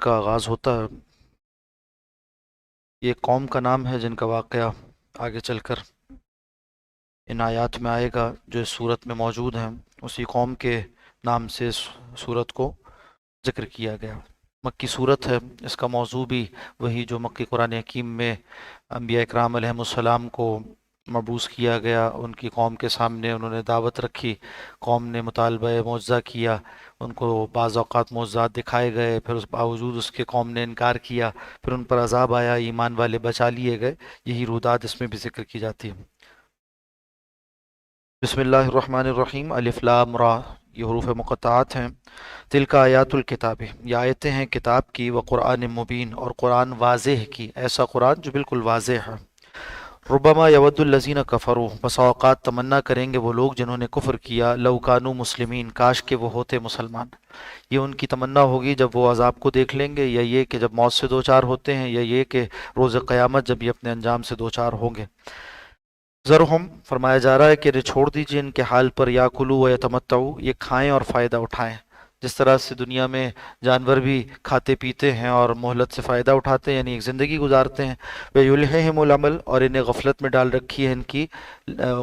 کا آغاز ہوتا ہے۔ یہ قوم کا نام ہے جن کا واقعہ آگے چل کر ان آیات میں آئے گا جو اس صورت میں موجود ہیں۔ اسی قوم کے نام سے اس صورت کو ذکر کیا گیا۔ مکی صورت ہے، اس کا موضوع بھی وہی جو مکی قرآن حکیم میں انبیاء اکرام علیہم السلام کو مبعوث کیا گیا، ان کی قوم کے سامنے انہوں نے دعوت رکھی، قوم نے مطالبہ معجزہ کیا، ان کو بعض اوقات معجزات دکھائے گئے، پھر اس باوجود اس کے قوم نے انکار کیا، پھر ان پر عذاب آیا، ایمان والے بچا لیے گئے۔ یہی رودات اس میں بھی ذکر کی جاتی ہے۔ بسم اللہ الرحمن الرحیم، الف لام را، یہ حروف مقطعات ہیں۔ تلک آیات الکتاب، یہ آیتیں ہیں کتاب کی، و قرآن مبین، اور قرآن واضح کی، ایسا قرآن جو بالکل واضح ہے۔ ربما یود الذین کفروا، بسا اوقات تمنا کریں گے وہ لوگ جنہوں نے کفر کیا، لو کانوا مسلمین، کاش کہ وہ ہوتے مسلمان۔ یہ ان کی تمنا ہوگی جب وہ عذاب کو دیکھ لیں گے، یا یہ کہ جب موت سے دوچار ہوتے ہیں، یا یہ کہ روز قیامت جب یہ اپنے انجام سے دوچار ہوں گے۔ ذرہم، فرمایا جا رہا ہے کہ انہیں چھوڑ دیجیے ان کے حال پر، یاکلوا و یتمتعوا، یہ کھائیں اور فائدہ اٹھائیں۔ جس طرح سے دنیا میں جانور بھی کھاتے پیتے ہیں اور مہلت سے فائدہ اٹھاتے ہیں، یعنی ایک زندگی گزارتے ہیں۔ وَيُلْهِهِمُ الْعَمَلُ، اور انہیں غفلت میں ڈال رکھی ہے ان کی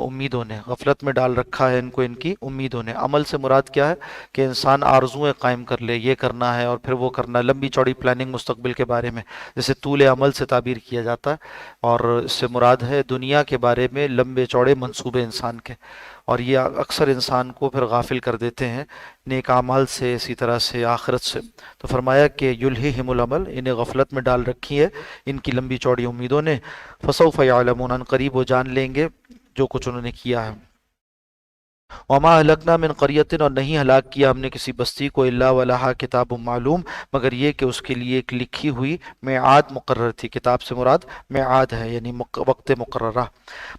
امیدوں نے، غفلت میں ڈال رکھا ہے ان کو ان کی امیدوں نے۔ عمل سے مراد کیا ہے کہ انسان آرزویں قائم کر لے، یہ کرنا ہے اور پھر وہ کرنا، لمبی چوڑی پلاننگ مستقبل کے بارے میں، جیسے طول عمل سے تعبیر کیا جاتا ہے، اور اس سے مراد ہے دنیا کے بارے میں لمبے چوڑے منصوبے انسان کے، اور یہ اکثر انسان کو پھر غافل کر دیتے ہیں نیک اعمال سے، اسی طرح سے آخرت سے۔ تو فرمایا کہ یلہہم العمل، انہیں غفلت میں ڈال رکھی ہے ان کی لمبی چوڑی امیدوں نے۔ فسوف یعلمون، ان قریب وہ جان لیں گے جو کچھ انہوں نے کیا ہے۔ وما اہلکنا من قریۃ، اور نہیں ہلاک کیا ہم نے کسی بستی کو، الا ولہا کتاب معلوم، مگر یہ کہ اس کے لیے ایک لکھی ہوئی میعاد مقرر تھی۔ کتاب سے مراد میعاد ہے، یعنی وقت مقررہ۔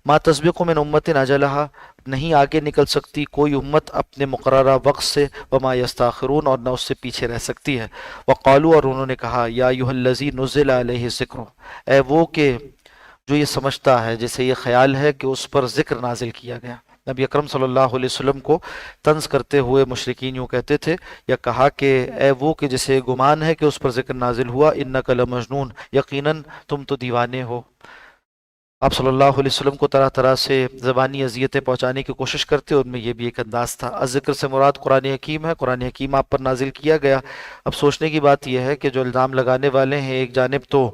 ما تسبق من امت اجلہا، نہیں آگے نکل سکتی کوئی امت اپنے مقررہ وقت سے، وما یستاخرون، اور نہ اس سے پیچھے رہ سکتی ہے۔ وقالوا، اور انہوں نے کہا، یا ایھا الذی نزل علیہ الذکر، اے وہ کہ جو یہ سمجھتا ہے، جسے یہ خیال ہے کہ اس پر ذکر نازل کیا گیا۔ نبی اکرم صلی اللہ علیہ وسلم کو طنز کرتے ہوئے مشرکین یوں کہتے تھے، یا کہا کہ اے وہ کہ جسے گمان ہے کہ اس پر ذکر نازل ہوا، انک لمجنون، یقیناً تم تو دیوانے ہو۔ آپ صلی اللہ علیہ وسلم کو طرح طرح سے زبانی اذیتیں پہنچانے کی کوشش کرتے، ان میں یہ بھی ایک انداز تھا۔ الذکر سے مراد قرآن حکیم ہے، قرآن حکیم آپ پر نازل کیا گیا۔ اب سوچنے کی بات یہ ہے کہ جو الزام لگانے والے ہیں، ایک جانب تو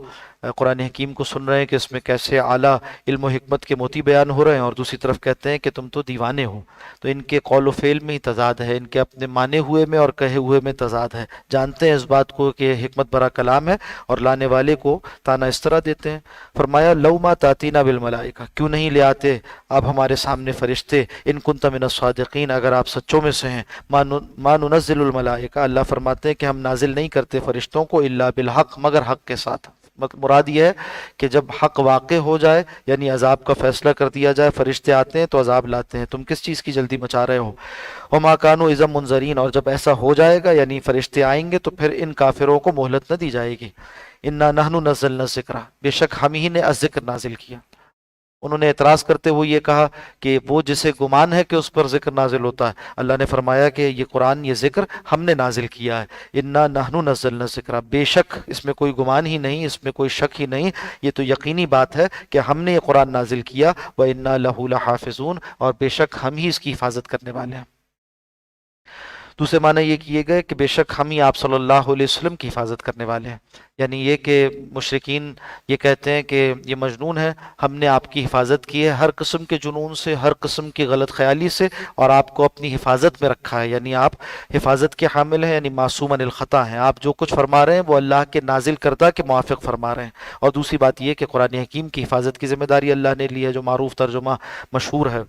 قرآن حکیم کو سن رہے ہیں کہ اس میں کیسے اعلیٰ علم و حکمت کے موتی بیان ہو رہے ہیں، اور دوسری طرف کہتے ہیں کہ تم تو دیوانے ہو۔ تو ان کے قول و فعل میں ہی تضاد ہے، ان کے اپنے مانے ہوئے میں اور کہے ہوئے میں تضاد ہے۔ جانتے ہیں اس بات کو کہ حکمت بھرا کلام ہے، اور لانے والے کو تانا اس طرح دیتے ہیں۔ فرمایا لو ما تاتینا بالملائکہ، کیوں نہیں لے آتے آپ ہمارے سامنے فرشتے، ان کنت من الصادقین، اگر آپ سچوں میں سے ہیں۔ ما ننزل الملائکہ، اللہ فرماتے ہیں کہ ہم نازل نہیں کرتے فرشتوں کو الا بالحق، مگر حق کے ساتھ۔ مراد یہ ہے کہ جب حق واقع ہو جائے، یعنی عذاب کا فیصلہ کر دیا جائے، فرشتے آتے ہیں تو عذاب لاتے ہیں، تم کس چیز کی جلدی مچا رہے ہو۔ وما كانوا اذا منذرین، اور جب ایسا ہو جائے گا، یعنی فرشتے آئیں گے، تو پھر ان کافروں کو مہلت نہ دی جائے گی۔ انا نحن نزلنا الذکر، بے شک ہم ہی نے الذکر نازل کیا۔ انہوں نے اعتراض کرتے ہوئے یہ کہا کہ وہ جسے گمان ہے کہ اس پر ذکر نازل ہوتا ہے، اللہ نے فرمایا کہ یہ قرآن، یہ ذکر ہم نے نازل کیا ہے۔ انا نحن نزلنا الذکر، بے شک اس میں کوئی گمان ہی نہیں، اس میں کوئی شک ہی نہیں، یہ تو یقینی بات ہے کہ ہم نے یہ قرآن نازل کیا۔ وَإِنَّا لَهُ لَحَافِظُونَ، اور بے شک ہم ہی اس کی حفاظت کرنے والے ہیں۔ دوسرے معنی یہ کیے گئے کہ بے شک ہم ہی آپ صلی اللہ علیہ وسلم کی حفاظت کرنے والے ہیں، یعنی یہ کہ مشرکین یہ کہتے ہیں کہ یہ مجنون ہے، ہم نے آپ کی حفاظت کی ہے ہر قسم کے جنون سے، ہر قسم کی غلط خیالی سے، اور آپ کو اپنی حفاظت میں رکھا ہے، یعنی آپ حفاظت کے حامل ہیں، یعنی معصوم عن الخطا ہیں۔ آپ جو کچھ فرما رہے ہیں وہ اللہ کے نازل کردہ کے موافق فرما رہے ہیں۔ اور دوسری بات یہ کہ قرآن حکیم کی حفاظت کی ذمہ داری اللہ نے لی ہے، جو معروف ترجمہ مشہور ہے۔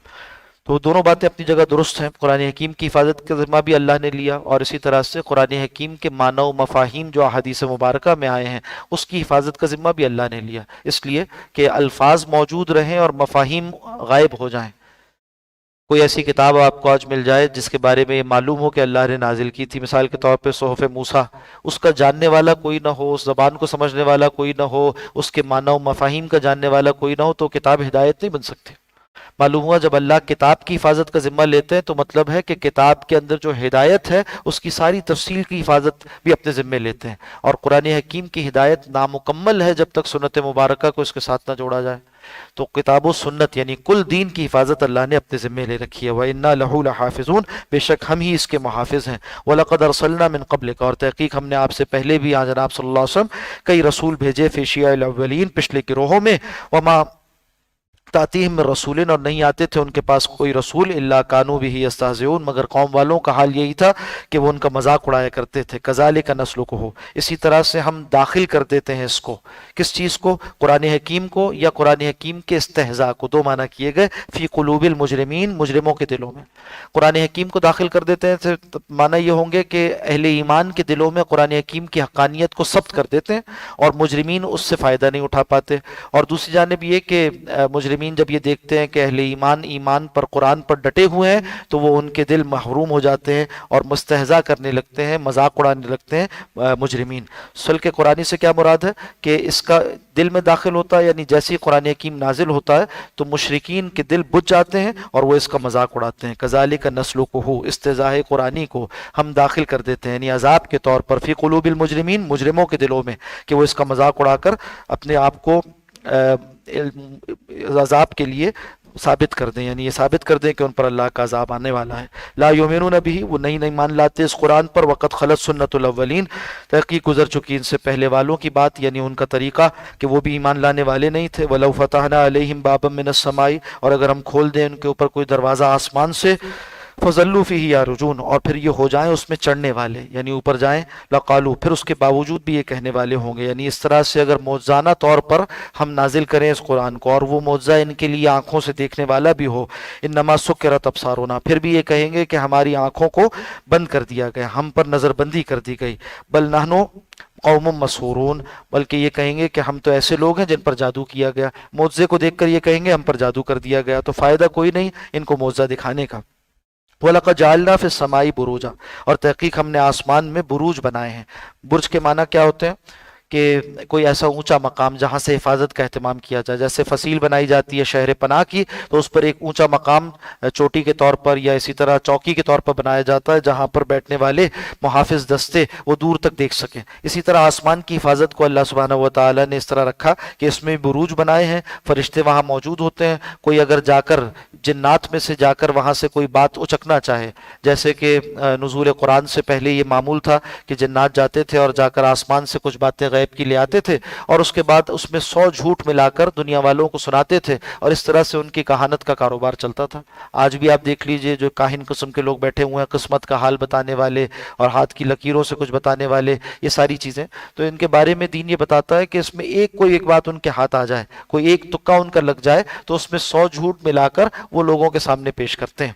تو دونوں باتیں اپنی جگہ درست ہیں، قرآن حکیم کی حفاظت کا ذمہ بھی اللہ نے لیا، اور اسی طرح سے قرآن حکیم کے معنی و مفاہیم جو احادیث مبارکہ میں آئے ہیں اس کی حفاظت کا ذمہ بھی اللہ نے لیا، اس لیے کہ الفاظ موجود رہیں اور مفاہیم غائب ہو جائیں۔ کوئی ایسی کتاب آپ کو آج مل جائے جس کے بارے میں یہ معلوم ہو کہ اللہ نے نازل کی تھی، مثال کے طور پہ صحف موسیٰ، اس کا جاننے والا کوئی نہ ہو، اس زبان کو سمجھنے والا کوئی نہ ہو، اس کے معنی و مفاہیم کا جاننے والا کوئی نہ ہو، تو کتاب ہدایت نہیں بن سکتی۔ معلوم ہوا جب اللہ کتاب کی حفاظت کا ذمہ لیتے ہیں تو مطلب ہے کہ کتاب کے اندر جو ہدایت ہے اس کی ساری تفصیل کی حفاظت بھی اپنے ذمہ لیتے ہیں، اور قرآن حکیم کی ہدایت نامکمل ہے جب تک سنت مبارکہ کو اس کے ساتھ نہ جوڑا جائے۔ تو کتاب و سنت یعنی کل دین کی حفاظت اللہ نے اپنے ذمہ لے رکھی ہے۔ وَإِنَّا لَهُ لَحَافِظُونَ، بے شک ہم ہی اس کے محافظ ہیں۔ وَلَقَدْ أَرْسَلْنَا مِن قَبْلِكَ، اور تحقیق ہم نے آپ سے پہلے بھی جناب صلی اللہ علیہ وسلم کئی رسول بھیجے، فی شیع الاولین، پچھلے گروہوں میں، وما تاتیہم من رسول، اور نہیں آتے تھے ان کے پاس کوئی رسول، الا کانوا بہ یستہزئون، مگر قوم والوں کا حال یہی تھا کہ وہ ان کا مذاق اڑایا کرتے تھے۔ کذالک نسلکہ، اسی طرح سے ہم داخل کر دیتے ہیں اس کو، کس چیز کو؟ قرآن حکیم کو، یا قرآن حکیم کے استہزاء کو، دو معنی کیے گئے، فی قلوب المجرمین، مجرموں کے دلوں میں قرآن حکیم کو داخل کر دیتے ہیں، تو معنی یہ ہوں گے کہ اہل ایمان کے دلوں میں قرآن حکیم کی حقانیت کو ثبت کر دیتے ہیں اور مجرمین اس سے فائدہ نہیں اٹھا پاتے۔ اور دوسری جانب یہ کہ مجرمین جب یہ دیکھتے ہیں کہ اہل ایمان پر، قرآن پر ڈٹے ہوئے ہیں، تو وہ ان کے دل محروم ہو جاتے ہیں اور مستہزا کرنے لگتے ہیں، مذاق اڑانے لگتے ہیں مجرمین۔ سل کے قرآنی سے کیا مراد ہے کہ اس کا دل میں داخل ہوتا ہے، یعنی جیسے ہی قرآن حکیم نازل ہوتا ہے تو مشرکین کے دل بجھ جاتے ہیں اور وہ اس کا مذاق اڑاتے ہیں۔ کذالک نسلکہ، استہزاء قرآنی کو ہم داخل کر دیتے ہیں، یعنی عذاب کے طور پر، فی قلوب المجرمین، مجرموں کے دلوں میں، کہ وہ اس کا مذاق اڑا کر اپنے آپ کو عذاب کے لیے ثابت کر دیں، یعنی یہ ثابت کر دیں کہ ان پر اللہ کا عذاب آنے والا ہے۔ لا یؤمنون بہ، وہ نہیں مان لاتے اس قرآن پر، وقد خلت سنت الاولین، تحقیق گزر چکی ان سے پہلے والوں کی بات، یعنی ان کا طریقہ کہ وہ بھی ایمان لانے والے نہیں تھے۔ ولو فتحنا علیہم بابا من السماء، اور اگر ہم کھول دیں ان کے اوپر کوئی دروازہ آسمان سے، فضلوا فیہ یارجون، اور پھر یہ ہو جائیں اس میں چڑھنے والے، یعنی اوپر جائیں، لقالو، پھر اس کے باوجود بھی یہ کہنے والے ہوں گے، یعنی اس طرح سے اگر معجزانہ طور پر ہم نازل کریں اس قرآن کو اور وہ معجزہ ان کے لیے آنکھوں سے دیکھنے والا بھی ہو، انما سکرت ابصارنا، پھر بھی یہ کہیں گے کہ ہماری آنکھوں کو بند کر دیا گیا، ہم پر نظر بندی کر دی گئی، بل نحنو قوم مسحورون، بلکہ یہ کہیں گے کہ ہم تو ایسے لوگ ہیں جن پر جادو کیا گیا۔ معجزے کو دیکھ کر یہ کہیں گے ہم پر جادو کر دیا گیا، تو فائدہ کوئی نہیں ان کو معجزہ دکھانے کا۔ وَلَقَدْ جَعَلْنَا فِي السَّمَاءِ بُرُوجًا، اور تحقیق ہم نے آسمان میں بروج بنائے ہیں۔ برج کے معنی کیا ہوتے ہیں کہ کوئی ایسا اونچا مقام جہاں سے حفاظت کا اہتمام کیا جائے، جیسے فصیل بنائی جاتی ہے شہر پناہ کی، تو اس پر ایک اونچا مقام چوٹی کے طور پر یا اسی طرح چوکی کے طور پر بنایا جاتا ہے جہاں پر بیٹھنے والے محافظ دستے وہ دور تک دیکھ سکیں۔ اسی طرح آسمان کی حفاظت کو اللہ سبحانہ و تعالیٰ نے اس طرح رکھا کہ اس میں بروج بنائے ہیں، فرشتے وہاں موجود ہوتے ہیں، کوئی اگر جا کر جنات میں سے جا کر وہاں سے کوئی بات اچکنا چاہے، جیسے کہ نزول قرآن سے پہلے یہ معمول تھا کہ جنات جاتے تھے اور جا کر آسمان سے کچھ باتیں غیب کی لے آتے تھے اور اس کے بعد اس میں 100 جھوٹ ملا کر دنیا والوں کو سناتے تھے، اور اس طرح سے ان کی کہانت کا کاروبار چلتا تھا۔ آج بھی آپ دیکھ لیجئے جو کاہن قسم کے لوگ بیٹھے ہوئے ہیں، قسمت کا حال بتانے والے اور ہاتھ کی لکیروں سے کچھ بتانے والے، یہ ساری چیزیں، تو ان کے بارے میں دین یہ بتاتا ہے کہ اس میں کوئی ایک بات ان کے ہاتھ آ جائے، کوئی ایک تکا ان کا لگ جائے تو اس میں 100 جھوٹ ملا کر وہ لوگوں کے سامنے پیش کرتے ہیں۔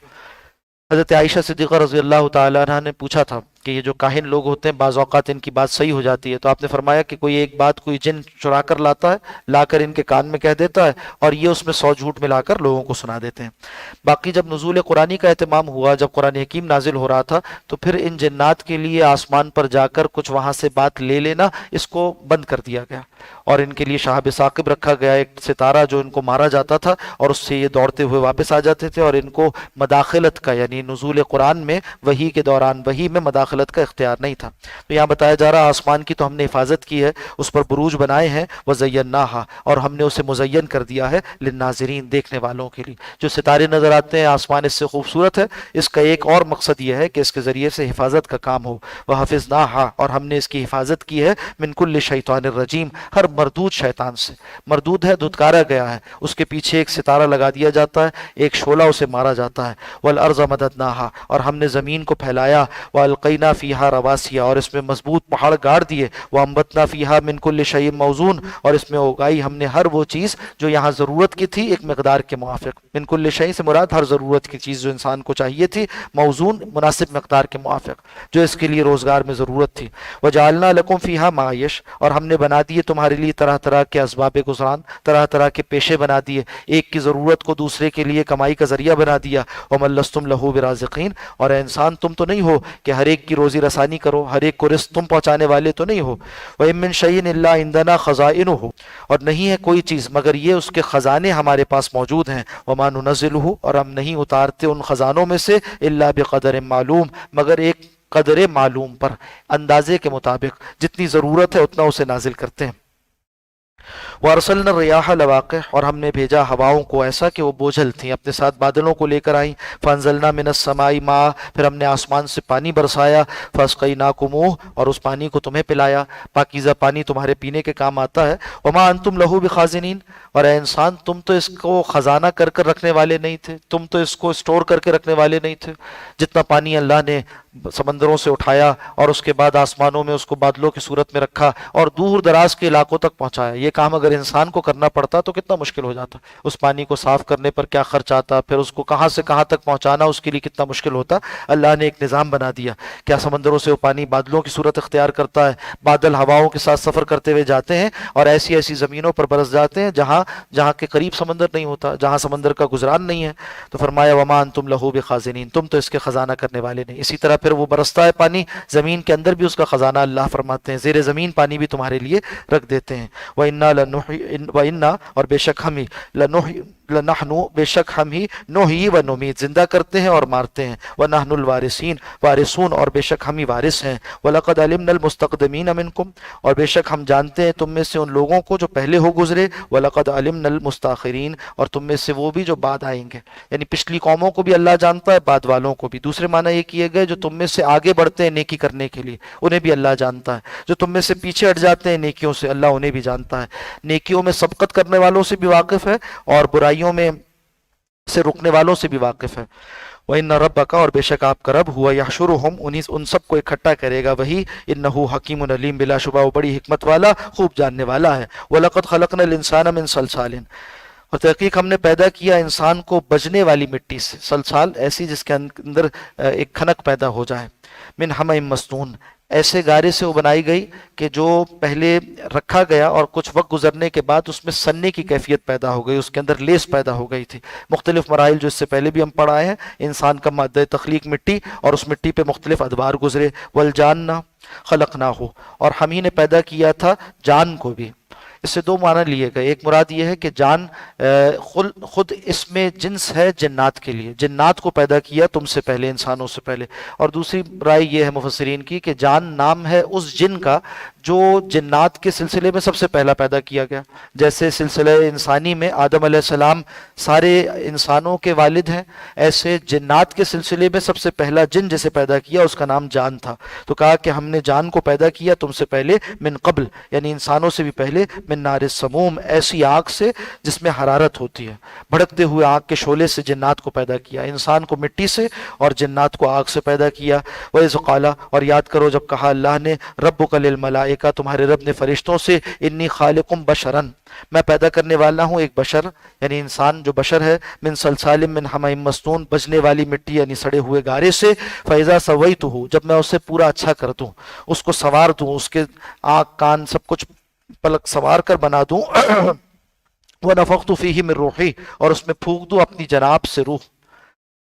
حضرت عائشہ صدیقہ رضی اللہ تعالیٰ عنہ نے پوچھا تھا کہ یہ جو کاہن لوگ ہوتے ہیں بعض اوقات ان کی بات صحیح ہو جاتی ہے، تو آپ نے فرمایا کہ کوئی ایک بات کوئی جن چرا کر لاتا ہے، لا کر ان کے کان میں کہہ دیتا ہے اور یہ اس میں 100 جھوٹ ملا کر لوگوں کو سنا دیتے ہیں۔ باقی جب نزول قرآنی کا اہتمام ہوا، جب قرآن حکیم نازل ہو رہا تھا، تو پھر ان جنات کے لیے آسمان پر جا کر کچھ وہاں سے بات لے لینا اس کو بند کر دیا گیا، اور ان کے لیے شہاب ثاقب رکھا گیا، ایک ستارہ جو ان کو مارا جاتا تھا اور اس سے یہ دوڑتے ہوئے واپس آ جاتے تھے، اور ان کو مداخلت کا یعنی نزول قرآن میں وحی کے دوران وحی میں مداخلت کا اختیار نہیں تھا۔ تو یہاں بتایا جا رہا آسمان کی تو ہم نے حفاظت کی ہے، اس پر بروج بنائے ہیں، وَزَيَّنَّاهَا، اور ہم نے اسے مزین کر دیا ہے، للناظرین، دیکھنے والوں کے لیے۔ جو ستارے نظر آتے ہیں آسمان اس سے خوبصورت ہے، اس کا ایک اور مقصد یہ ہے کہ اس کے ذریعے سے حفاظت کا کام ہو۔ وَحَفِظْنَاهَا، اور ہم نے اس کی حفاظت کی ہے، مِن كُلِّ شَيْطَانٍ الرَّجِيمٍ، ہر مردود شیطان سے۔ مردود ہے، دھتکارا گیا ہے، اس کے پیچھے ایک ستارہ لگا دیا جاتا ہے، ایک شعلہ اسے مارا جاتا ہے۔ وَالْأَرْضَ مَدَدْنَاهَا، اور ہم نے زمین کو پھیلایا، وَأَلْقَيْنَا فِيهَا رَوَاسِيَ، اور اس میں مضبوط پہاڑ گاڑ دیے، وَأَنبَتْنَا فِيهَا مِن كُلِّ شَيْءٍ موزون، اور اس میں اگائی ہم نے ہر وہ چیز جو یہاں ضرورت کی تھی ایک مقدار کے موافق۔ من كُلِّ شَيْءٍ سے مراد ہر ضرورت کی چیز جو انسان کو چاہیے تھی، موزون، مناسب مقدار کے موافق، جو اس کے لیے روزگار میں ضرورت تھی۔ وَجَعَلْنَا لَكُمْ فِيهَا مَعَائِشَ، اور ہم نے بنا دیے تمہارے لیے طرح طرح کے اسباب گزران، طرح طرح کے پیشے بنا دیے، ایک کی ضرورت کو دوسرے کے لیے کمائی کا ذریعہ بنا دیا۔ وَمَن لَّسْتُمْ لَهُ بِرَازِقِينَ، اور اے انسان تم تو نہیں ہو کہ ہر ایک کی روزی رسانی کرو، ہر ایک کو رزق تم پہنچانے والے تو نہیں ہو۔ وَإِن مِّن شَيْءٍ إِلَّا عِندَنَا خَزَائِنُهُ، اور نہیں ہے کوئی چیز مگر یہ اس کے خزانے ہمارے پاس موجود ہیں، وَمَا نُنَزِّلُهُ، اور ہم نہیں اتارتے ان خزانوں میں سے، إِلَّا بِقَدَرٍ معلوم، مگر ایک قدر معلوم پر، اندازے کے مطابق، جتنی ضرورت ہے اتنا اسے نازل کرتے ہیں۔ وارسلنا الریاح لواقح، اور ہم نے بھیجا ہواؤں کو ایسا کہ وہ بوجھل تھیں، اپنے ساتھ بادلوں کو لے کر آئیں۔ فانزلنا من السماء ماء، پھر ہم نے آسمان سے پانی برسایا۔ فاسقیناکموہ، اور اس پانی کو تمہیں پلایا، پاکیزہ پانی تمہارے پینے کے کام آتا ہے۔ وما انتم لہو بخازنین، اور اے انسان تم تو اس کو خزانہ کر کر رکھنے والے نہیں تھے، تم تو اس کو اسٹور کر کے رکھنے والے نہیں تھے۔ جتنا پانی اللہ نے سمندروں سے اٹھایا اور اس کے بعد آسمانوں میں اس کو بادلوں کی صورت میں رکھا اور دور دراز کے علاقوں تک پہنچایا، یہ کام اگر انسان کو کرنا پڑتا تو کتنا مشکل ہو جاتا، اس پانی کو صاف کرنے پر کیا خرچ آتا، پھر اس کو کہاں سے کہاں تک پہنچانا اس کے لیے کتنا مشکل ہوتا۔ اللہ نے ایک نظام بنا دیا، کیا سمندروں سے وہ پانی بادلوں کی صورت اختیار کرتا ہے، بادل ہواؤں کے ساتھ سفر کرتے ہوئے جاتے ہیں اور ایسی ایسی زمینوں پر برس جاتے ہیں جہاں کے قریب سمندر نہیں ہوتا، جہاں سمندر کا گزران نہیں ہے۔ تو فرمایا وما انتم لہو بخازنین، تم تو اس کے خزانہ کرنے والے نہیں۔ اسی طرح پھر وہ برستا ہے پانی، زمین کے اندر بھی اس کا خزانہ اللہ فرماتے ہیں، زیر زمین پانی بھی تمہارے لیے رکھ دیتے ہیں۔ وَإِنَّا، اور بے شک ہم ہی، لَنَحْنُ، بے شک ہم ہی، نُحْيِي وَنُمِيتُ، زندہ کرتے ہیں اور مارتے ہیں، وَنَحْنُ الْوَارِثِينَ، وارثون، اور بے شک ہم ہی وارث ہیں۔ وَلَقَدْ عَلِمْنَا الْمُسْتَقْدِمِينَ مِنْكُمْ، اور بے شک ہم جانتے ہیں تم میں سے ان لوگوں کو جو پہلے ہو گزرے، وَلَقَدْ عَلِمْنَا الْمُسْتَأْخِرِينَ، اور تم میں سے وہ بھی جو بعد آئیں گے، یعنی پچھلی قوموں کو بھی اللہ جانتا ہے، بعد والوں کو بھی۔ دوسرے معنی یہ کیے گئے جو تم میں سے آگے بڑھتے ہیں نیکی کرنے کے لیے انہیں بھی اللہ جانتا ہے، جو تم میں سے پیچھے ہٹ جاتے ہیں نیکیوں سے اللہ انہیں بھی جانتا ہے، نیکیوں میں سبقت کرنے والوں سے بھی واقف ہے اور برائیوں میں سے رکنے والوں سے بھی واقف ہے۔ وَإِنَّ رَبَّكَ، اور بے شک آپ کا رب، ہوا یحشرہم، ان سب کو اکٹھا کرے گا، وہی انہو حکیم علیم، بلا شبہ وہ بڑی حکمت والا خوب جاننے والا ہے۔ وَلَقَدْ خَلَقْنَا الْإِنسَانَ مِنْ صَلْصَالٍ، اور تحقیق ہم نے پیدا کیا انسان کو بجنے والی مٹی سے، سلسال ایسی جس کے اندر ایک کھنک پیدا ہو جائے، من حمأ مسنون، ایسے گارے سے وہ بنائی گئی کہ جو پہلے رکھا گیا اور کچھ وقت گزرنے کے بعد اس میں سننے کی کیفیت پیدا ہو گئی، اس کے اندر لیس پیدا ہو گئی تھی۔ مختلف مراحل جو اس سے پہلے بھی ہم پڑھائے ہیں، انسان کا مادہ تخلیق مٹی، اور اس مٹی پہ مختلف ادوار گزرے۔ والجان خلقناہ، اور ہم ہی نے پیدا کیا تھا جان کو بھی۔ اس سے دو معنی لیے گئے، ایک مراد یہ ہے کہ جان خود اس میں جنس ہے جنات کے لیے، جنات کو پیدا کیا تم سے پہلے، انسانوں سے پہلے، اور دوسری رائے یہ ہے مفسرین کی کہ جان نام ہے اس جن کا جو جنات کے سلسلے میں سب سے پہلا پیدا کیا گیا، جیسے سلسلہ انسانی میں آدم علیہ السلام سارے انسانوں کے والد ہیں، ایسے جنات کے سلسلے میں سب سے پہلا جن جسے پیدا کیا اس کا نام جان تھا، تو کہا کہ ہم نے جان کو پیدا کیا تم سے پہلے، من قبل، یعنی انسانوں سے بھی پہلے، من نار السموم، ایسی آگ سے جس میں حرارت ہوتی ہے، بھڑکتے ہوئے آگ کے شعلے سے جنات کو پیدا کیا، انسان کو مٹی سے اور جنات کو آگ سے پیدا کیا۔ وَإِذْ قَالَ، اور یاد کرو جب کہا اللہ نے، ربک للملائکہ، تمہارے رب نے فرشتوں سے، انی خالق بشرن، میں پیدا کرنے والا ہوں ایک بشر، یعنی انسان جو بشر ہے، من صلصال من حمأ مسنون، بجنے والی مٹی یعنی سڑے ہوئے گارے سے، فَإِذَا سَوَيْتُهُ، جب میں اسے پورا اچھا کر دوں، اس کو سوار دوں، اس کے آنکھ کان سب کچھ پلک سوار کر بنا دوں، وَنَفَخْتُ فِيهِ مِن رُوحِي، اور اس میں پھونک دوں اپنی جناب سے روح۔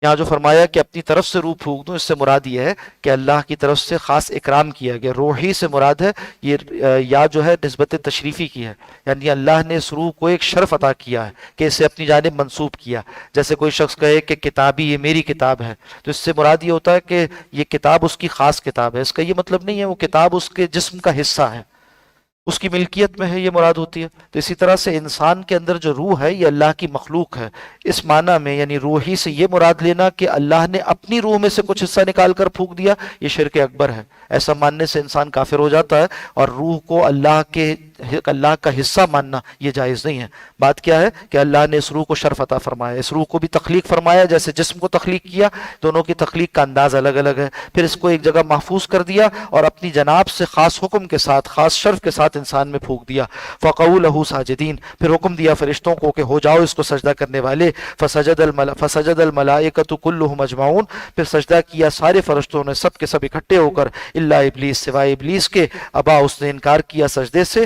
یہاں جو فرمایا کہ اپنی طرف سے روح پھونک دوں، اس سے مراد یہ ہے کہ اللہ کی طرف سے خاص اکرام کیا گیا، روحی سے مراد ہے یہ یا جو ہے نسبت تشریفی کی ہے، یعنی اللہ نے اس روح کو ایک شرف عطا کیا ہے کہ اسے اپنی جانب منسوب کیا، جیسے کوئی شخص کہے کہ کتابی یہ میری کتاب ہے، تو اس سے مراد یہ ہوتا ہے کہ یہ کتاب اس کی خاص کتاب ہے، اس کا یہ مطلب نہیں ہے وہ کتاب اس کے جسم کا حصہ ہے، اس کی ملکیت میں ہے، یہ مراد ہوتی ہے۔ تو اسی طرح سے انسان کے اندر جو روح ہے یہ اللہ کی مخلوق ہے، اس معنی میں یعنی روحی سے یہ مراد لینا کہ اللہ نے اپنی روح میں سے کچھ حصہ نکال کر پھونک دیا، یہ شرک اکبر ہے، ایسا ماننے سے انسان کافر ہو جاتا ہے، اور روح کو اللہ کا حصہ ماننا یہ جائز نہیں ہے۔ بات کیا ہے کہ اللہ نے اس روح کو شرف عطا فرمایا، اس روح کو بھی تخلیق فرمایا، جیسے جسم کو تخلیق کیا، دونوں کی تخلیق کا انداز الگ الگ ہے، پھر اس کو ایک جگہ محفوظ کر دیا اور اپنی جناب سے خاص حکم کے ساتھ، خاص شرف کے ساتھ انسان میں پھونک دیا۔ فَقَعُوا لَهُ سَاجِدِينَ، پھر حکم دیا فرشتوں کو کہ ہو جاؤ اس کو سجدہ کرنے والے۔ فسجد الْمَلَائِكَةُ كُلُّهُمْ أَجْمَعُونَ، پھر سجدہ کیا سارے فرشتوں نے، سب کے سب اکٹھے ہو کر، الا ابلیس، سوائے ابلیس کے، ابا، اس نے انکار کیا سجدے سے،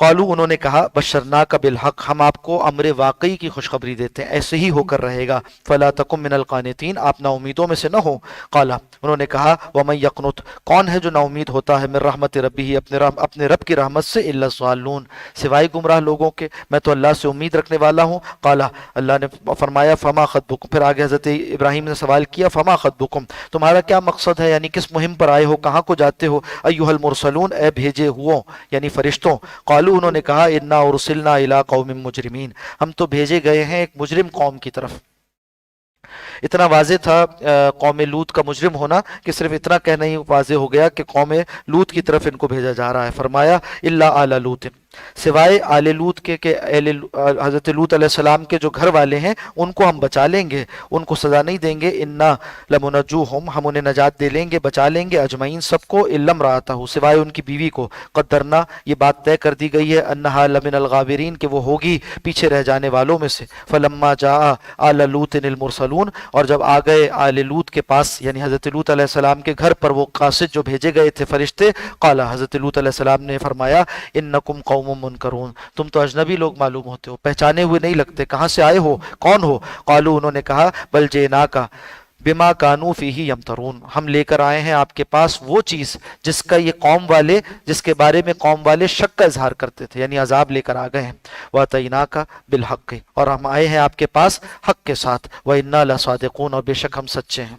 قالو انہوں نے کہا بشرناک بالحق، ہم آپ کو امر واقعی کی خوشخبری دیتے ہیں، ایسے ہی ہو کر رہے گا، فلا تکم من القانتین، آپ نا امیدوں میں سے نہ ہو۔ قالا انہوں نے کہا ومن یقنت، کون ہے جو نا امید ہوتا ہے، من رحمت ربی، اپنے رب کی رحمت سے، الا الضالون، سوائے گمراہ لوگوں کے، میں تو اللہ سے امید رکھنے والا ہوں۔ قالا اللہ نے فرمایا فما خطبکم، پھر آگے حضرت ابراہیم نے سوال کیا فما خطبکم، تمہارا کیا مقصد ہے، یعنی کس مہم پر آئے ہو، کہاں کو جاتے ہو، ایھا المرسلون، اے بھیجے ہوئوں یعنی فرشتوں۔ قالو انہوں نے کہا انا ارسلنا الی قوم مجرمین، ہم تو بھیجے گئے ہیں ایک مجرم قوم کی طرف۔ اتنا واضح تھا قوم لوط کا مجرم ہونا کہ صرف اتنا کہنا ہی واضح ہو گیا کہ قوم لوط کی طرف ان کو بھیجا جا رہا ہے۔ فرمایا الا آل لوط، سوائے آل لوط کے کہ حضرت لوط علیہ السلام کے جو گھر والے ہیں ان کو ہم بچا لیں گے، ان کو سزا نہیں دیں گے، انا لمنجوہم، ہم انہیں نجات دے لیں گے، بچا لیں گے، اجمعین سب کو، الا امرأتہ، سوائے ان کی بیوی کو، قدرنا یہ بات طے کر دی گئی ہے، انہا لمن الغابرین کہ وہ ہوگی پیچھے رہ جانے والوں میں سے۔ فلما جاء آل لوط المرسلون، اور جب آ گئے آل لوط کے پاس یعنی حضرت لوط علیہ السلام کے گھر پر وہ قاصد جو بھیجے گئے تھے فرشتے، قال حضرت لوط علیہ السلام نے فرمایا انکم قوم منکرون، تم تو اجنبی لوگ معلوم ہوتے ہو، پہچانے ہوئے نہیں لگتے، کہاں سے آئے ہو، کون ہو؟ قالو انہوں نے کہا بل جئناک بما کانوا فیہ یمترون، ہم لے کر آئے ہیں آپ کے پاس وہ چیز جس کا یہ قوم والے، جس کے بارے میں قوم والے شک کا اظہار کرتے تھے، یعنی عذاب لے کر آ گئے ہیں۔ واتیناک بالحق، اور ہم آئے ہیں آپ کے پاس حق کے ساتھ، وانا لصادقون، اور بے شک ہم سچے ہیں۔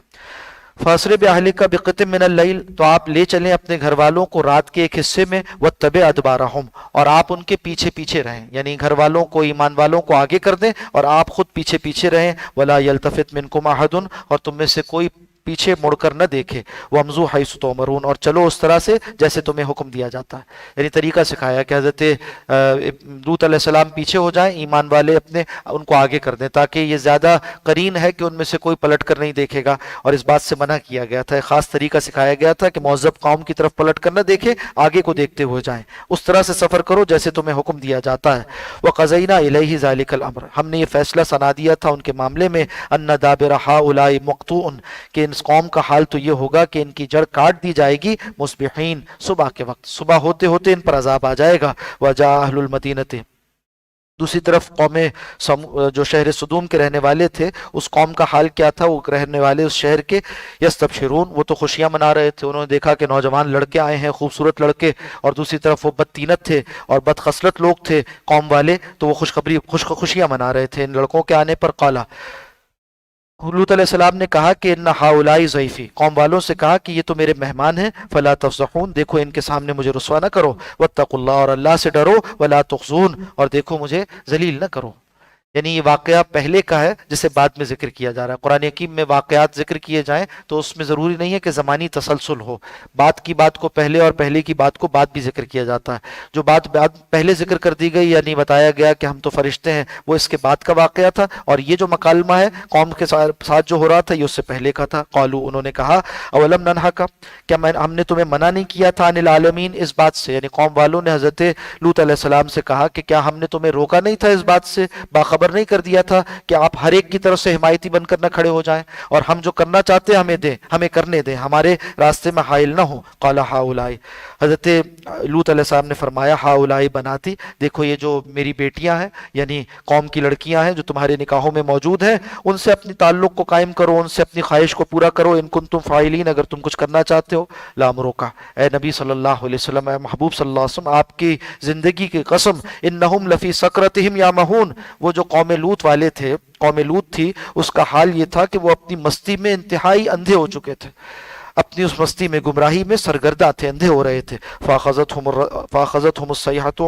فاسر باہلک بقطع من اللیل، تو آپ لے چلیں اپنے گھر والوں کو رات کے ایک حصے میں، واتبع ادبارہم، اور آپ ان کے پیچھے پیچھے رہیں، یعنی گھر والوں کو، ایمان والوں کو آگے کر دیں اور آپ خود پیچھے پیچھے رہیں، ولا یلتفت منکم احد، اور تم میں سے کوئی پیچھے مڑ کر نہ دیکھے، وامضوا حیث تؤمرون، اور چلو اس طرح سے جیسے تمہیں حکم دیا جاتا ہے، یعنی طریقہ سکھایا کہ حضرت لوط علیہ السلام پیچھے ہو جائیں، ایمان والے اپنے ان کو آگے کر دیں، تاکہ یہ زیادہ قرین ہے کہ ان میں سے کوئی پلٹ کر نہیں دیکھے گا، اور اس بات سے منع کیا گیا تھا، ایک خاص طریقہ سکھایا گیا تھا کہ مہذب قوم کی طرف پلٹ کر نہ دیکھے، آگے کو دیکھتے ہوئے جائیں، اس طرح سے سفر کرو جیسے تمہیں حکم دیا جاتا ہے۔ وقضینا الیہ ذلک الامر، ہم نے یہ فیصلہ سنا دیا تھا ان کے معاملے میں، ان دابر ہؤلاء مقطوع، کہ اس قوم کا حال تو یہ ہوگا کہ ان کی جڑ کاٹ دی جائے گی، مصبحین، صبح کے وقت، صبح ہوتے ہوتے ان پر عذاب آ جائے گا۔ وجاء اہل المدینۃ، دوسری طرف قوم جو شہر صدوم کے رہنے والے تھے، اس قوم کا حال کیا تھا، وہ رہنے والے اس شہر کے، یستبشرون، وہ تو خوشیاں منا رہے تھے، انہوں نے دیکھا کہ نوجوان لڑکے آئے ہیں، خوبصورت لڑکے، اور دوسری طرف وہ بدطینت تھے اور بدخصلت لوگ تھے قوم والے، تو وہ خوشیاں منا رہے تھے ان لڑکوں کے آنے پر۔ قالا، لوط علیہ السلام نے کہا کہ ان ہؤلاء ضیفی، قوم والوں سے کہا کہ یہ تو میرے مہمان ہیں، فلا تفضحون، دیکھو ان کے سامنے مجھے رسوا نہ کرو، واتقوا اللہ، اور اللہ سے ڈرو، ولا تخزون، اور دیکھو مجھے ذلیل نہ کرو۔ یعنی یہ واقعہ پہلے کا ہے جسے بعد میں ذکر کیا جا رہا ہے۔ قرآن حکیم میں واقعات ذکر کیے جائیں تو اس میں ضروری نہیں ہے کہ زمانی تسلسل ہو، بات کی بات کو پہلے اور پہلے کی بات کو بعد بھی ذکر کیا جاتا ہے۔ جو بات پہلے ذکر کر دی گئی یعنی بتایا گیا کہ ہم تو فرشتے ہیں، وہ اس کے بعد کا واقعہ تھا، اور یہ جو مکالمہ ہے قوم کے ساتھ جو ہو رہا تھا یہ اس سے پہلے کا تھا۔ قالو، انہوں نے کہا اولم ننہک، کیا ہم نے تمہیں منع نہیں کیا تھا، عن العالمین، اس بات سے، یعنی قوم والوں نے حضرت لوط علیہ السلام سے کہا کہ کیا ہم نے تمہیں روکا نہیں تھا اس بات سے، باخبر نہیں کر دیا تھا کہ آپ ہر ایک کی طرف سے حمایتی بن کر نہ کھڑے ہو جائیں، اور ہم جو کرنا چاہتے ہیں ہمیں دیں، ہمیں کرنے دیں، ہمارے راستے میں حائل نہ ہوں۔ قال ہؤلاء، حضرت لوط علیہ السلام نے فرمایا ہؤلاء بناتی، دیکھو یہ جو میری بیٹیاں ہیں، یعنی قوم کی لڑکیاں ہیں جو تمہارے نکاحوں میں موجود ہیں، ان سے اپنی تعلق کو قائم کرو، ان سے اپنی خواہش کو پورا کرو، ان کنتم فاعلین، اگر تم کچھ کرنا چاہتے ہو۔ لامروکا، اے نبی صلی اللہ علیہ وسلم، اے محبوب صلی اللہ علیہ وسلم، آپ کی زندگی کی قسم، انہم لفی سکرتہم یامہون، وہ جو قوم لوط والے تھے، قوم لوط تھی، اس کا حال یہ تھا کہ وہ اپنی مستی میں انتہائی اندھے ہو چکے تھے، اپنی اس مستی میں، گمراہی میں سرگردہ تھے، اندھے ہو رہے تھے۔ فاخذتہم الصیحۃ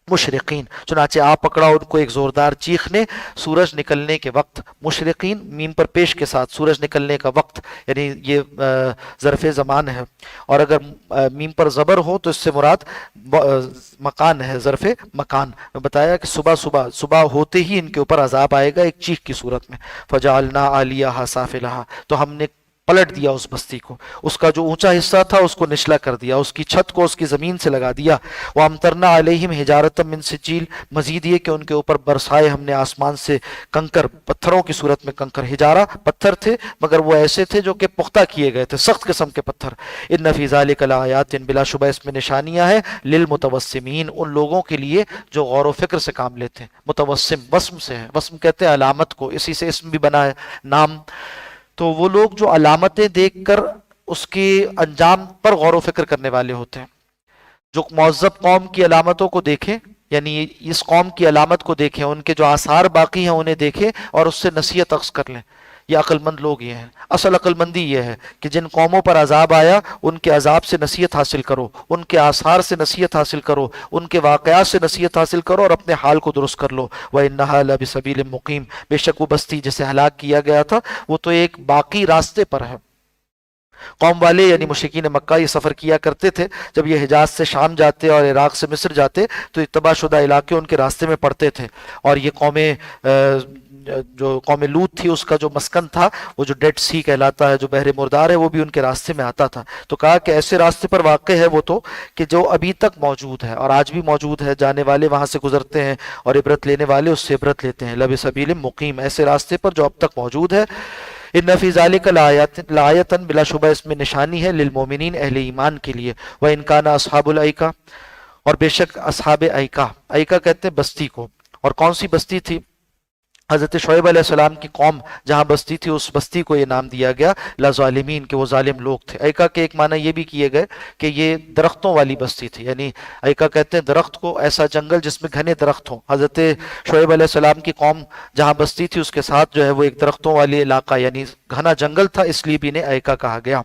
مشرقین، چنانچہ آ پکڑا ان کو ایک زوردار چیخ نے، سورج نکلنے کے وقت، مشرقین میم پر پیش کے ساتھ، سورج نکلنے کا وقت، یعنی یہ ظرف زمان ہے، اور اگر میم پر زبر ہو تو اس سے مراد مکان ہے، ظرف مکان، میں بتایا کہ صبح ہوتے ہی ان کے اوپر عذاب آئے گا ایک چیخ کی صورت میں۔ فجعلنا عالیہا سافلہا، تو ہم نے پلٹ دیا اس بستی کو، اس کا جو اونچا حصہ تھا اس کو نچلا کر دیا، اس کی چھت کو اس کی زمین سے لگا دیا۔ وَأَمْطَرْنَا عَلَيْهِمْ حِجَارَةً مِّن سِجِّيلٍ، مزید یہ کہ ان کے اوپر برسائے ہم نے آسمان سے کنکر، پتھروں کی صورت میں کنکر۔ حجارہ پتھر تھے مگر وہ ایسے تھے جو کہ پختہ کیے گئے تھے، سخت قسم کے پتھر۔ ان فی ذلک لآیات، بلا شبہ اس میں نشانیاں ہیں، للمتوسمین، ان لوگوں کے لیے جو غور و فکر سے کام لیتے ہیں۔ متوسم وسم سے ہے، وسم کہتے ہیں علامت کو، اسی سے اسم بھی بنا ہے، نام۔ تو وہ لوگ جو علامتیں دیکھ کر اس کے انجام پر غور و فکر کرنے والے ہوتے ہیں، جو مہذب قوم کی علامتوں کو دیکھیں، یعنی اس قوم کی علامت کو دیکھیں، ان کے جو آثار باقی ہیں انہیں دیکھیں اور اس سے نصیحت اخذ کر لیں۔ یہ عقل مند لوگ یہ ہیں۔ اصل عقل مندی یہ ہے کہ جن قوموں پر عذاب آیا ان کے عذاب سے نصیحت حاصل کرو، ان کے آثار سے نصیحت حاصل کرو، ان کے واقعات سے نصیحت حاصل کرو اور اپنے حال کو درست کر لو۔ وَإِنَّهَا لَبِسَبِيلٍ مُقِيمٍ، بے شک وہ بستی جسے ہلاک کیا گیا تھا وہ تو ایک باقی راستے پر ہے۔ قوم والے یعنی مشرکین مکہ یہ سفر کیا کرتے تھے، جب یہ حجاز سے شام جاتے اور عراق سے مصر جاتے تو اتباع شدہ علاقے ان کے راستے میں پڑتے تھے، اور یہ جو قوم لوط تھی اس کا جو مسکن تھا وہ جو ڈیڈ سی کہلاتا ہے، جو بحر مردار ہے، وہ بھی ان کے راستے میں آتا تھا۔ تو کہا کہ ایسے راستے پر واقع ہے وہ تو کہ جو ابھی تک موجود ہے اور آج بھی موجود ہے، جانے والے وہاں سے گزرتے ہیں اور عبرت لینے والے اس سے عبرت لیتے ہیں۔ لب سبیل مقیم، ایسے راستے پر جو اب تک موجود ہے۔ ان فی ذلک لآیۃ، بلا شبہ اس میں نشانی ہے، للمومنین، اہل ایمان کے لیے۔ وان کان اصحاب الایکہ، اور بے شک اصحاب ایکہ، ایکہ کہتے ہیں بستی کو، اور کون سی بستی تھی؟ حضرت شعیب علیہ السلام کی قوم جہاں بستی تھی اس بستی کو یہ نام دیا گیا لظالمین، کہ وہ ظالم لوگ تھے۔ ایکا کے ایک معنی یہ بھی کیے گئے کہ یہ درختوں والی بستی تھی، یعنی ایکا کہتے ہیں درخت کو، ایسا جنگل جس میں گھنے درخت ہوں۔ حضرت شعیب علیہ السلام کی قوم جہاں بستی تھی اس کے ساتھ جو ہے وہ ایک درختوں والی علاقہ یعنی گھنا جنگل تھا، اس لیے بھی انہیں ایکا کہا گیا۔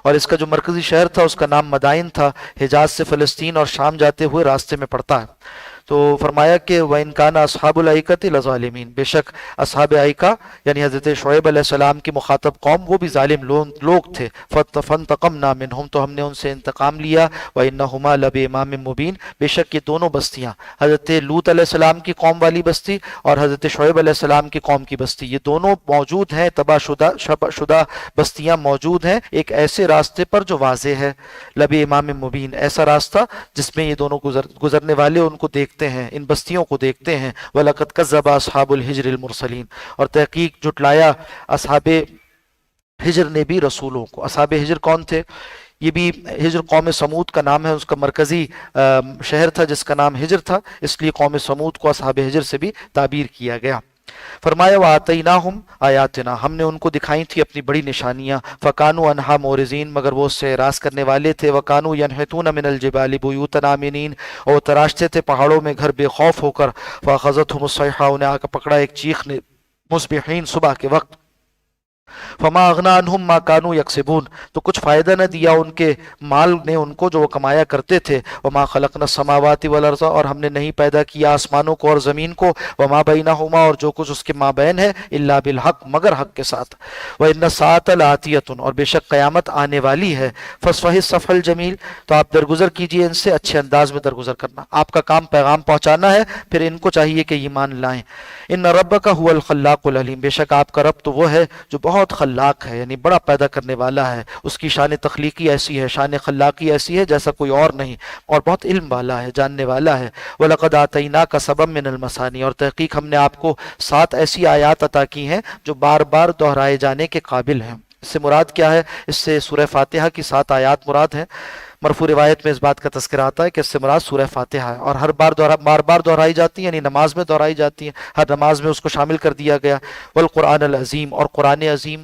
اور اس کا جو مرکزی شہر تھا اس کا نام مدائن تھا، حجاز سے فلسطین اور شام جاتے ہوئے راستے میں پڑتا ہے۔ تو فرمایا کہ وَإِن كَانَ أَصْحَابُ الْأَيْكَةِ لَظَالِمِينَ، بے شک اصحاب ایکا یعنی حضرت شعیب علیہ السلام کی مخاطب قوم وہ بھی ظالم لوگ تھے۔ فَانْتَقَمْنَا مِنْهُمْ، تو ہم نے ان سے انتقام لیا۔ وَإِنَّهُمَا لَبِإِمَامٍ مُبِينٍ، بے شک یہ دونوں بستیاں، حضرت لوط علیہ السلام کی قوم والی بستی اور حضرت شعیب علیہ السلام کی قوم کی بستی، یہ دونوں موجود ہیں، تباہ شدہ بستیاں موجود ہیں ایک ایسے راستے پر جو واضح ہے۔ لَبِإِمَامٍ مُبِينٍ، ایسا راستہ جس میں یہ دونوں گزرنے والے ان کو دیکھتے ہیں، ان بستیوں کو دیکھتے ہیں۔ وَلَقَدْ كَذَّبَ أَصْحَابُ الْحِجْرِ الْمُرْسَلِينَ، اور تحقیق جھٹلایا اصحاب ہجر نے بھی رسولوں کو۔ اصحاب ہجر کون تھے؟ یہ بھی ہجر قوم سمود کا نام ہے، اس کا مرکزی شہر تھا جس کا نام ہجر تھا، اس لیے قوم سمود کو اصحاب ہجر سے بھی تعبیر کیا گیا۔ فرمایا وَآتَيْنَاهُمْ آیاتنا، ہم نے ان کو دکھائی تھی اپنی بڑی نشانیاں۔ فَكَانُوا عَنْهَا مُعْرِضِينَ، مگر وہ اس سے اعراض کرنے والے تھے۔ وَكَانُوا يَنْحِتُونَ مِنَ الْجِبَالِ بُيُوتًا آمِنِينَ، اور تراشتے تھے پہاڑوں میں گھر بے خوف ہو کر۔ فَأَخَذَتْهُمُ الصَّيْحَةُ، انہیں آ کر پکڑا ایک چیخ نے، مصبحین، صبح کے وقت۔ فما اغنا عنہم ما کانوا یکسبون، تو کچھ فائدہ نہ دیا ان کے مال نے ان کو جو وہ کمایا کرتے تھے۔ وما خلقنا السماوات والارض، اور ہم نے نہیں پیدا کیا آسمانوں کو اور زمین کو۔ وما بینہما، اور جو کچھ اس کے مابین ہے، الا بالحق، مگر حق کے ساتھ۔ وان الساعۃ لآتیۃ، اور بے شک قیامت آنے والی ہے۔ فاصفح الصفح الجمیل، تو آپ درگزر کیجئے ان سے اچھے انداز میں درگزر کرنا، آپ کا کام پیغام پہنچانا ہے، پھر ان کو چاہیے کہ ایمان لائیں۔ ان ربک هو الخلاق العلیم، بے شک آپ کا رب تو وہ ہے جو بہت خلاق ہے، یعنی بڑا پیدا کرنے والا ہے، اس کی شان تخلیقی ایسی ہے، شان خلاقی ایسی ہے جیسا کوئی اور نہیں، اور بہت علم والا ہے، جاننے والا ہے۔ وَلَقَدْ آتَيْنَاكَ سَبًّا مِّنَ الْمَثَانِي، اور تحقیق ہم نے آپ کو 7 ایسی آیات عطا کی ہیں جو بار بار دہرائے جانے کے قابل ہیں۔ اس سے مراد کیا ہے؟ اس سے سورہ فاتحہ کی 7 آیات مراد ہیں۔ مرفوع روایت میں اس بات کا تذکرہ آتا ہے کہ اس سے مراد سورہ فاتحہ ہے، اور ہر بار دہرائی جاتی ہے، یعنی نماز میں دہرائی جاتی ہے، ہر نماز میں اس کو شامل کر دیا گیا۔ والقرآن العظیم، اور قرآن عظیم،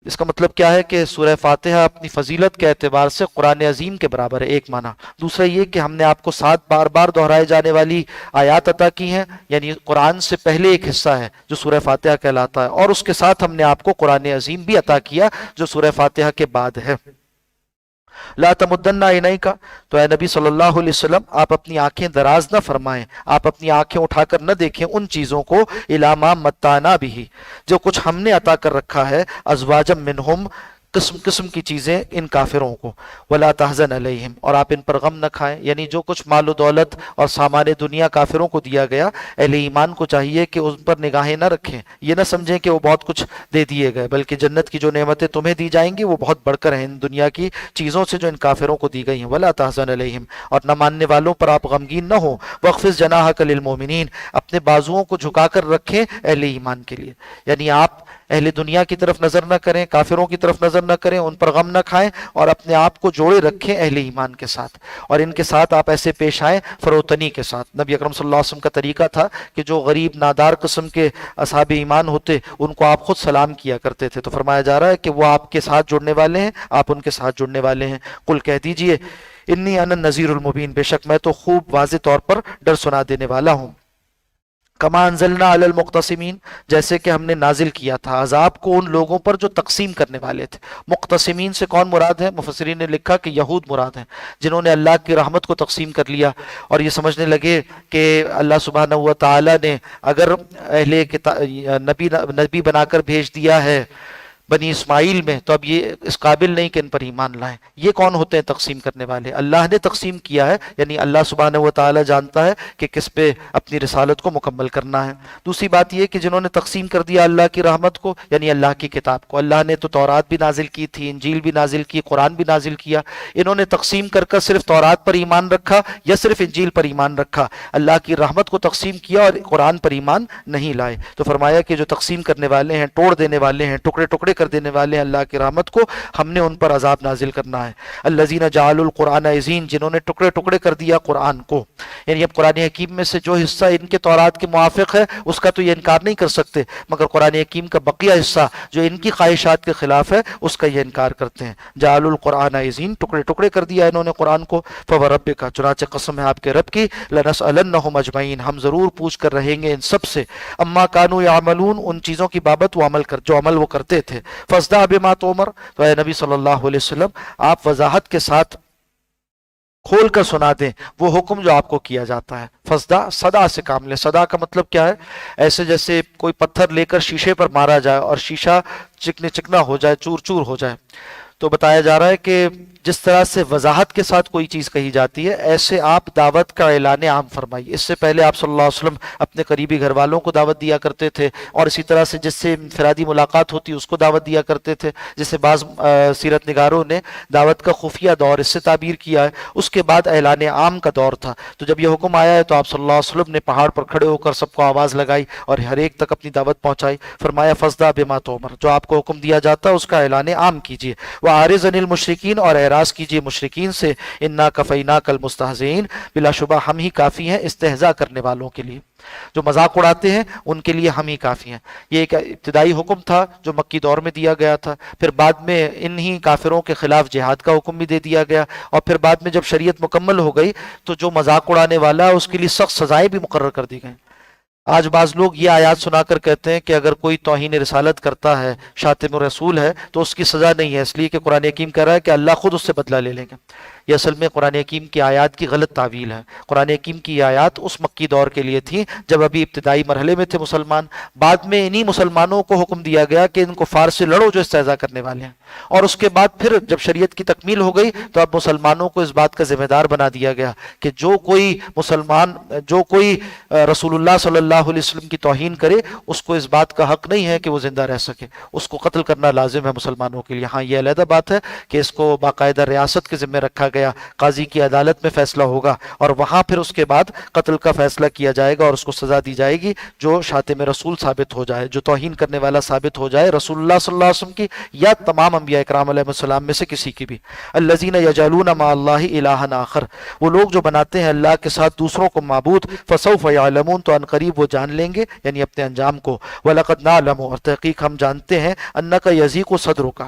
اس کا مطلب کیا ہے کہ سورہ فاتحہ اپنی فضیلت کے اعتبار سے قرآن عظیم کے برابر ہے، ایک معنی۔ دوسرا یہ کہ ہم نے آپ کو 7 بار دہرائے جانے والی آیات عطا کی ہیں، یعنی قرآن سے پہلے ایک حصہ ہے جو سورہ فاتحہ کہلاتا ہے، اور اس کے ساتھ ہم نے آپ کو قرآن عظیم بھی عطا کیا جو سورہ فاتحہ کے بعد ہے۔ لا تمدن عینیک، تو اے نبی صلی اللہ علیہ وسلم آپ اپنی آنکھیں دراز نہ فرمائیں، آپ اپنی آنکھیں اٹھا کر نہ دیکھیں ان چیزوں کو، الی ما متعنا بہ، جو کچھ ہم نے عطا کر رکھا ہے، ازواجا منہم، قسم قسم کی چیزیں ان کافروں کو. ولا تحزن علیہم، اور آپ ان پر غم نہ کھائیں. یعنی جو کچھ مال و دولت اور سامان دنیا کافروں کو دیا گیا، اہل ایمان کو چاہیے کہ ان پر نگاہیں نہ رکھیں، یہ نہ سمجھیں کہ وہ بہت کچھ دے دیے گئے، بلکہ جنت کی جو نعمتیں تمہیں دی جائیں گی وہ بہت بڑھ کر ہیں ان دنیا کی چیزوں سے جو ان کافروں کو دی گئی ہیں. ولا تحزن علیہم، اور نہ ماننے والوں پر آپ غمگین نہ ہو. واخفض جناحک للمؤمنین، اپنے بازوؤں کو جھکا کر رکھیں اہل ایمان کے لیے. یعنی آپ اہل دنیا کی طرف نظر نہ کریں، کافروں کی طرف نظر نہ کریں، ان پر غم نہ کھائیں، اور اپنے آپ کو جوڑے رکھیں اہل ایمان کے ساتھ، اور ان کے ساتھ آپ ایسے پیش آئیں فروتنی کے ساتھ. نبی اکرم صلی اللہ علیہ وسلم کا طریقہ تھا کہ جو غریب نادار قسم کے اصحاب ایمان ہوتے ان کو آپ خود سلام کیا کرتے تھے. تو فرمایا جا رہا ہے کہ وہ آپ کے ساتھ جڑنے والے ہیں، آپ ان کے ساتھ جڑنے والے ہیں. قل کہہ دیجئے انی انا النذیر المبین، بے شک میں تو خوب واضح طور پر ڈر سنا دینے والا ہوں. کما انزلنا علی المقتسمین، جیسے کہ ہم نے نازل کیا تھا عذاب کو ان لوگوں پر جو تقسیم کرنے والے تھے. مقتسمین سے کون مراد ہے؟ مفسرین نے لکھا کہ یہود مراد ہیں، جنہوں نے اللہ کی رحمت کو تقسیم کر لیا اور یہ سمجھنے لگے کہ اللہ سبحانہ و تعالی نے اگر نبی بنا کر بھیج دیا ہے بنی اسماعیل میں تو اب یہ اس قابل نہیں کہ ان پر ایمان لائیں. یہ کون ہوتے ہیں تقسیم کرنے والے؟ اللہ نے تقسیم کیا ہے، یعنی اللہ سبحانہ و تعالی جانتا ہے کہ کس پہ اپنی رسالت کو مکمل کرنا ہے. دوسری بات یہ کہ جنہوں نے تقسیم کر دیا اللہ کی رحمت کو، یعنی اللہ کی کتاب کو. اللہ نے تو تورات بھی نازل کی تھی، انجیل بھی نازل کی، قرآن بھی نازل کیا. انہوں نے تقسیم کر کر صرف تورات پر ایمان رکھا یا صرف انجیل پر ایمان رکھا، اللہ کی رحمت کو تقسیم کیا اور قرآن پر ایمان نہیں لائے. تو فرمایا کہ جو تقسیم کرنے والے ہیں، توڑ دینے والے ہیں، ٹکڑے ٹکڑے کر دینے والے ہیں اللہ کی رحمت کو، ہم نے ان پر عذاب نازل کرنا ہے. الذین جعلوا القرآن عضین، جنہوں نے ٹکڑے ٹکڑے کر دیا قرآن کو. یعنی اب قرآن حکیم میں سے جو حصہ ان کے تورات کے موافق ہے اس کا تو یہ انکار نہیں کر سکتے، مگر قرآن حکیم کا بقیہ حصہ جو ان کی خواہشات کے خلاف ہے اس کا یہ انکار کرتے ہیں. جعلوا القرآن عضین، ٹکڑے ٹکڑے کر دیا انہوں نے قرآن کو. فوربک، چنانچہ قسم ہے آپ کے رب کی، لنسألنہم اجمعین، ہم ضرور پوچھ کر رہیں گے ان سب سے، اما کانوا یعملون، ان چیزوں کی بابت وہ جو عمل وہ کرتے تھے. فاصدع بما تؤمر، تو اے نبی صلی اللہ علیہ وسلم آپ وضاحت کے ساتھ کھول کر سنا دیں وہ حکم جو آپ کو کیا جاتا ہے. فصدع، صدا سے کام لے. صدا کا مطلب کیا ہے؟ ایسے جیسے کوئی پتھر لے کر شیشے پر مارا جائے اور شیشہ چکنا ہو جائے، چور چور ہو جائے. تو بتایا جا رہا ہے کہ جس طرح سے وضاحت کے ساتھ کوئی چیز کہی جاتی ہے ایسے آپ دعوت کا اعلان عام فرمائیے. اس سے پہلے آپ صلی اللہ علیہ وسلم اپنے قریبی گھر والوں کو دعوت دیا کرتے تھے، اور اسی طرح سے جس سے انفرادی ملاقات ہوتی اس کو دعوت دیا کرتے تھے، جسے بعض سیرت نگاروں نے دعوت کا خفیہ دور اس سے تعبیر کیا ہے. اس کے بعد اعلان عام کا دور تھا. تو جب یہ حکم آیا ہے تو آپ صلی اللہ علیہ وسلم نے پہاڑ پر کھڑے ہو کر سب کو آواز لگائی اور ہر ایک تک اپنی دعوت پہنچائی. فرمایا فصدع بما تؤمر، جو آپ کو حکم دیا جاتا ہے اس کا اعلان عام کیجیے. وأعرض عن المشرکین، اور اعراض کیجیے مشرکین سے. انا کفیناک المستہزئین، بلا شبہ ہم ہی کافی ہیں استہزاء کرنے والوں کے لیے، جو مذاق اڑاتے ہیں ان کے لیے ہم ہی کافی ہیں. یہ ایک ابتدائی حکم تھا جو مکی دور میں دیا گیا تھا، پھر بعد میں انہی کافروں کے خلاف جہاد کا حکم بھی دے دیا گیا، اور پھر بعد میں جب شریعت مکمل ہو گئی تو جو مذاق اڑانے والا ہے اس کے لیے سخت سزائیں بھی مقرر کر دی گئیں. آج بعض لوگ یہ آیات سنا کر کہتے ہیں کہ اگر کوئی توہین رسالت کرتا ہے، شاتم رسول ہے، تو اس کی سزا نہیں ہے، اس لیے کہ قرآن حکیم کہہ رہا ہے کہ اللہ خود اس سے بدلہ لے لیں گے. یہ اصل میں قرآن حکیم کی آیات کی غلط تعویل ہے. قرآن حکیم کی آیات اس مکی دور کے لیے تھیں جب ابھی ابتدائی مرحلے میں تھے مسلمان. بعد میں انہی مسلمانوں کو حکم دیا گیا کہ ان کفار سے لڑو جو استہزاء کرنے والے ہیں، اور اس کے بعد پھر جب شریعت کی تکمیل ہو گئی تو اب مسلمانوں کو اس بات کا ذمہ دار بنا دیا گیا کہ جو کوئی رسول اللہ صلی اللہ علیہ وسلم کی توہین کرے اس کو اس بات کا حق نہیں ہے کہ وہ زندہ رہ سکے، اس کو قتل کرنا لازم ہے مسلمانوں کے لیے. ہاں یہ علیحدہ بات ہے کہ اس کو باقاعدہ ریاست کے ذمہ رکھا گیا، قاضی کی عدالت میں فیصلہ ہوگا اور وہاں پھر اس کے بعد قتل کا فیصلہ کیا جائے گا اور اس کو سزا دی جائے گی جو شاتم رسول ثابت ہو جائے، جو توہین کرنے والا ثابت ہو جائے رسول اللہ صلی اللہ علیہ وسلم کی یا تمام انبیاء اکرام علیہ السلام میں سے کسی کی بھی. الذین یجعلون مع اللہ الہا آخر، وہ لوگ جو بناتے ہیں اللہ کے ساتھ دوسروں کو معبود. فسوف یعلمون، تو ان قریب وہ جان لیں گے یعنی اپنے انجام کو. وَلَقَدْ نَعْلَمُ، اور تحقیق ہم جانتے ہیں، أَنَّكَ يَضِيقُ صَدْرُكَ،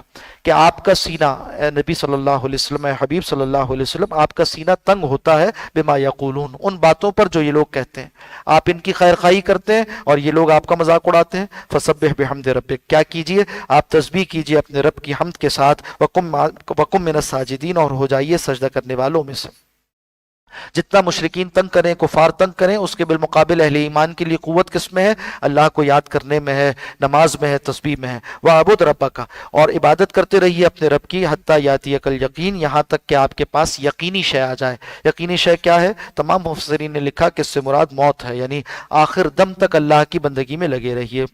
کہ آپ کا سینہ، اے نبی صلی اللہ علیہ وسلم، اے حبیب صلی اللہ علیہ وسلم، آپ کا سینہ تنگ ہوتا ہے بما یقولون، ان باتوں پر جو یہ لوگ کہتے ہیں. آپ ان کی خیر خواہی کرتے ہیں اور یہ لوگ آپ کا مذاق اڑاتے ہیں. فسبح بحمد ربک، کیا کیجئے آپ تسبیح کیجئے اپنے رب کی حمد کے ساتھ. وقم من الساجدین، اور ہو جائیے سجدہ کرنے والوں میں سے. جتنا مشرکین تنگ کریں، کفار تنگ کریں، اس کے بالمقابل اہل ایمان کے لیے قوت کس میں ہے؟ اللہ کو یاد کرنے میں ہے، نماز میں ہے، تسبیح میں ہے۔ وَاعْبُدْ رَبَّكَ، اور عبادت کرتے رہیے اپنے رب کی، حتیٰ یاتیک الیقین، یہاں تک کہ آپ کے پاس یقینی شے آ جائے۔ یقینی شے کیا ہے؟ تمام مفسرین نے لکھا کہ اس سے مراد موت ہے، یعنی آخر دم تک اللہ کی بندگی میں لگے رہیے۔